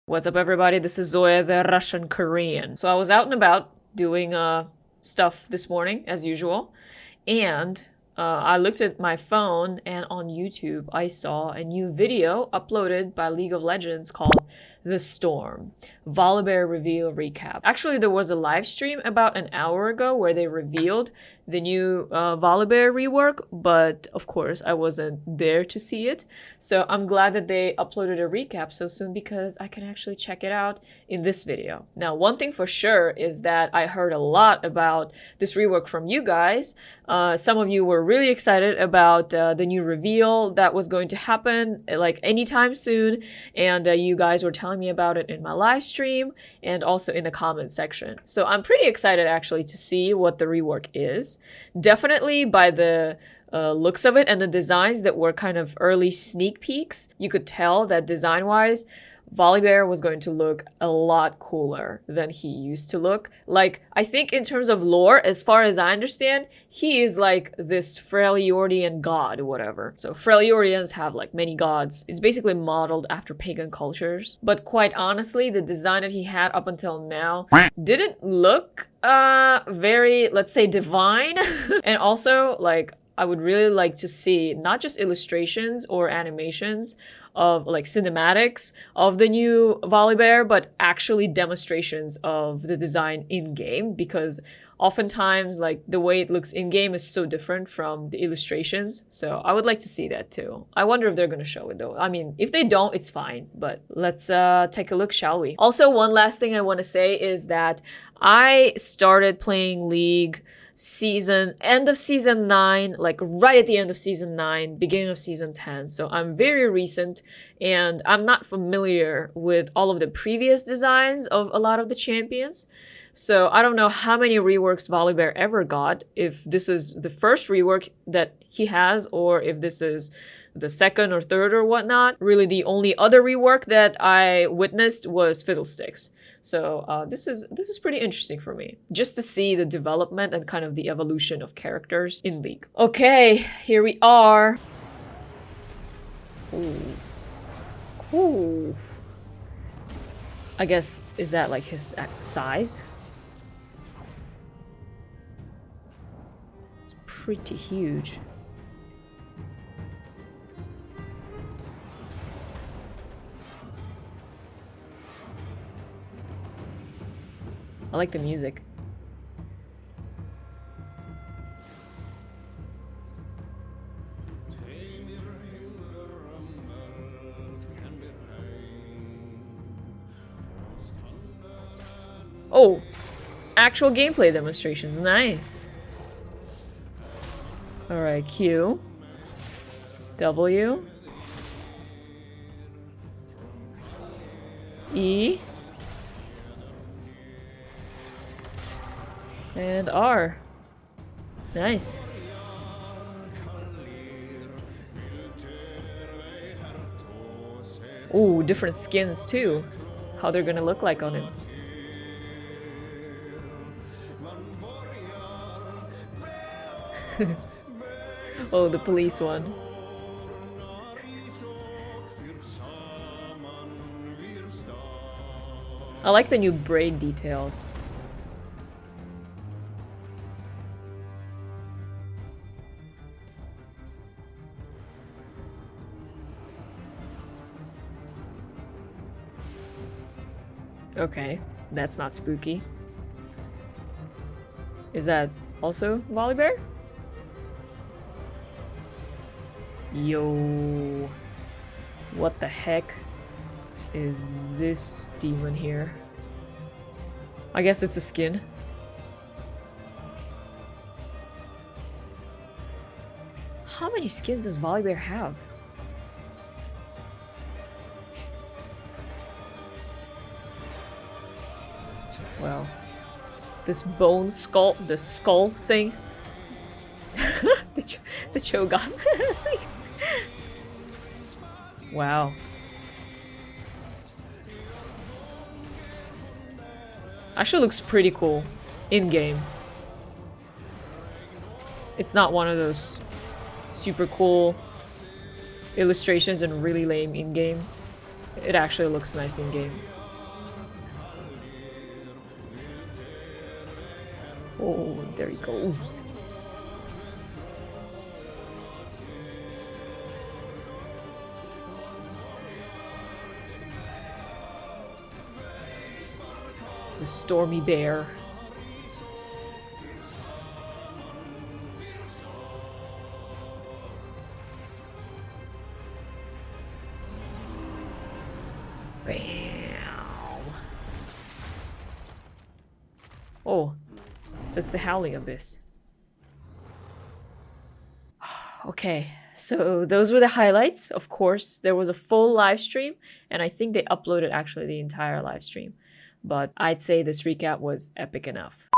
What's up, everybody? This is Zoya, the Russian Korean. So I was out and about doing stuff this morning, as usual, and I looked at my phone, and on YouTube I saw a new video uploaded by League of Legends called The Storm. VOLIBEAR Reveal Recap. Actually, there was a live stream about an hour ago where they revealed the new VOLIBEAR rework, but of course I wasn't there to see it. So I'm glad that they uploaded a recap so soon because I can actually check it out in this video. Now, one thing for sure is that I heard a lot about this rework from you guys. Some of you were really excited about the new reveal that was going to happen like anytime soon, and you guys were telling me about it in my live stream and also in the comment section. So I'm pretty excited actually to see what the rework is. Definitely by the looks of it and the designs that were kind of early sneak peeks, you could tell that design-wise, VOLIBEAR was going to look a lot cooler than he used to look. Like, I think in terms of lore, as far as I understand, he is like this Freljordian god or whatever. So Freljordians have like many gods. It's basically modeled after pagan cultures. But quite honestly, the design that he had up until now didn't look very, let's say, divine. And also, like, I would really like to see not just illustrations or animations of like cinematics of the new VOLIBEAR, but actually demonstrations of the design in-game, because oftentimes like the way it looks in-game is so different from the illustrations. So I would like to see that too. I wonder if they're gonna show it though. I mean, if they don't, it's fine, but let's take a look, shall we? Also, one last thing I want to say is that I started playing League end of season 9, like right at the end of season 9, beginning of season 10. So I'm very recent and I'm not familiar with all of the previous designs of a lot of the champions. So I don't know how many reworks VOLIBEAR ever got, if this is the first rework that he has or if this is the second or third or whatnot. Really, the only other rework that I witnessed was Fiddlesticks. So this is pretty interesting for me, just to see the development and kind of the evolution of characters in League. Okay, here we are. Ooh. Cool. I guess, is that like his size? It's pretty huge. I like the music. Oh, actual gameplay demonstrations, nice. All right, Q, W, E, and R. Nice. Ooh, different skins too. How they're gonna look like on him. Oh, the police one. I like the new braid details. Okay, that's not spooky. Is that also VOLIBEAR? Yo, what the heck is this demon here? I guess it's a skin. How many skins does VOLIBEAR have? Well, this bone skull, the skull thing. the Cho'Gath. Wow. Actually looks pretty cool in-game. It's not one of those super cool illustrations and really lame in-game. It actually looks nice in-game. There he goes. The stormy bear. Bam. Oh, that's the Howling Abyss. Okay, so those were the highlights. Of course, there was a full live stream, and I think they uploaded actually the entire live stream. But I'd say this recap was epic enough.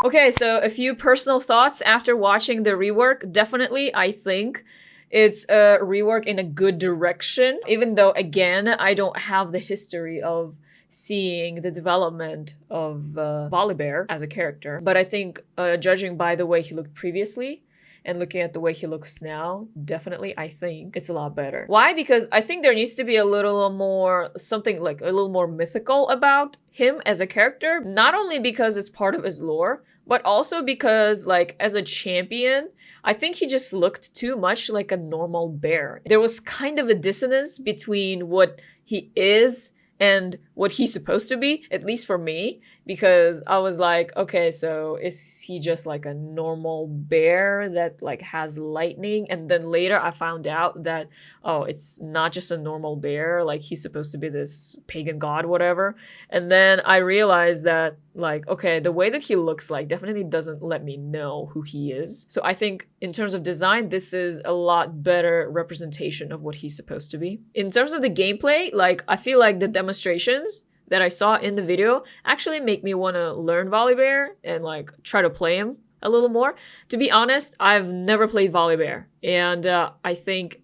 Okay, so a few personal thoughts after watching the rework. Definitely, I think it's a rework in a good direction, even though, again, I don't have the history of seeing the development of VOLIBEAR as a character. But I think judging by the way he looked previously, and looking at the way he looks now, definitely I think it's a lot better. Why? Because I think there needs to be a little more, something like a little more mythical about him as a character. Not only because it's part of his lore, but also because like as a champion, I think he just looked too much like a normal bear. There was kind of a dissonance between what he is and what he's supposed to be, at least for me, because I was like, okay, so is he just like a normal bear that like has lightning? And then later I found out that, oh, it's not just a normal bear, like he's supposed to be this pagan god, whatever. And then I realized that like, okay, the way that he looks like definitely doesn't let me know who he is. So I think in terms of design, this is a lot better representation of what he's supposed to be. In terms of the gameplay, like I feel like the demonstrations that I saw in the video actually make me want to learn VOLIBEAR and like try to play him a little more. To be honest, I've never played VOLIBEAR, and I think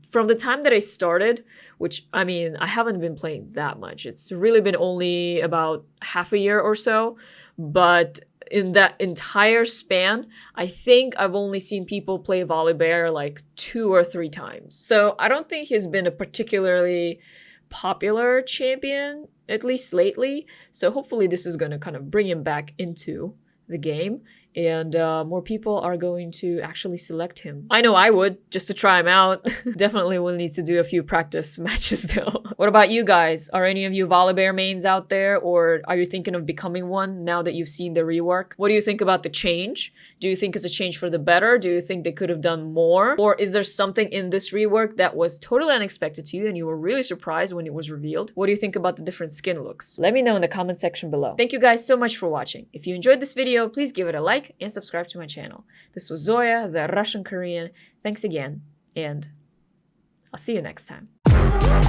from the time that I started, which I mean, I haven't been playing that much. It's really been only about half a year or so, but in that entire span, I think I've only seen people play VOLIBEAR like 2 or 3 times. So I don't think he's been a particularly popular champion, at least lately. So hopefully this is going to kind of bring him back into the game, and more people are going to actually select him. I know I would, just to try him out. Definitely will need to do a few practice matches though. What about you guys? Are any of you VOLIBEAR mains out there, or are you thinking of becoming one now that you've seen the rework? What do you think about the change? Do you think it's a change for the better? Do you think they could have done more? Or is there something in this rework that was totally unexpected to you and you were really surprised when it was revealed? What do you think about the different skin looks? Let me know in the comment section below. Thank you guys so much for watching. If you enjoyed this video, please give it a like and subscribe to my channel. This was Zoya, the Russian Korean. Thanks again, and I'll see you next time.